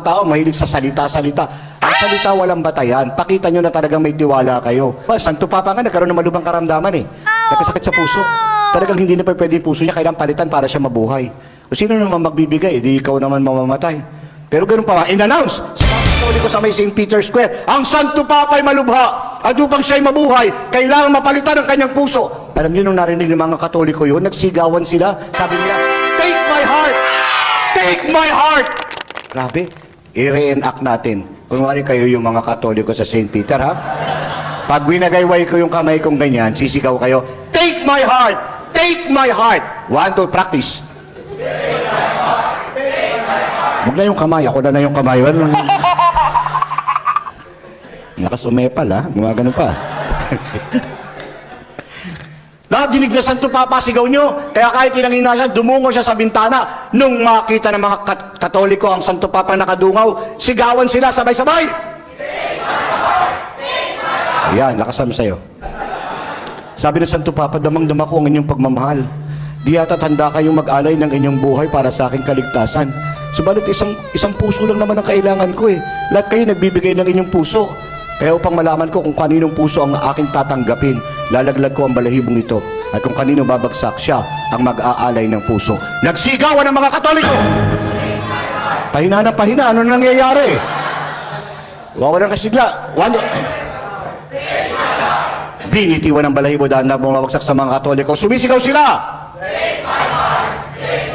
tao mahilig sa salita-salita. Ang salita walang batayan. Pakita nyo na talagang may tiwala kayo. Santo Papa nga nagkaroon ng malubhang karamdaman eh. Nagkasakit sa puso. Talagang hindi na pa pwede yung puso niya, kailangan palitan para siya mabuhay. O sino naman magbibigay? Di ikaw naman mamamatay. Pero ganun pa, in-announce sa mga Katoliko sa may St. Peter's Square, ang Santo Papa ay malubha. At upang siya'y mabuhay, kailangan mapalitan ang kanyang puso. Alam niyo, nung narinig ng mga Katoliko yun, nagsigawan sila. Sabi nila, take my heart! Take my heart! Grabe, i-reenact natin. Kunwari kayo yung mga Katoliko sa St. Peter, ha? Pag winagayway ko yung kamay kong ganyan, sisigaw kayo, take my heart! Take my heart! 1, 2, practice. Huwag na yung kamay, ako na yung kamay. Nakasumepal, ha? Gumagano pa. Lahat dinig na Santo Papa, sigaw nyo. Kaya kahit tinangina siya, dumungo siya sa bintana. Nung makita ng mga Katoliko ang Santo Papa nakadungaw, sigawan sila sabay-sabay. Ayan, nakasama sa'yo. Sabi ng Santo Papa, damang-dama ko ang inyong pagmamahal. Di yata tanda kayong mag-alay ng inyong buhay para sa aking kaligtasan. Subalit isang puso lang naman ang kailangan ko eh. Lahat kayo nagbibigay ng inyong puso. Kaya upang malaman ko kung kaninong puso ang aking tatanggapin, lalaglag ko ang balahibong ito. At kung kanino babagsak siya ang mag-aalay ng puso. Nagsigawan ng mga Katoliko! Pahina na pahina, ano nangyayari? Wawalan kasigla. Binitiwan ng balahibo dahil na bumabagsak sa mga Katoliko. Sumisigaw sila!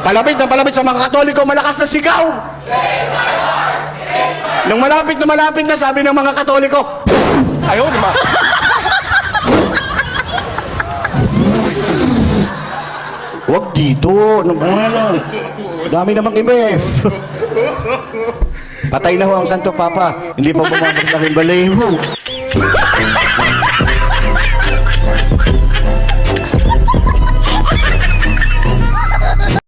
Palapit na palapit sa mga Katoliko, malakas na sigaw! Nung malapit na sabi ng mga Katoliko, ayaw naman. Huwag dito. Dami namang iba eh. Patay na ho ang Santo Papa. Hindi pa bumabagsak yung balahibo.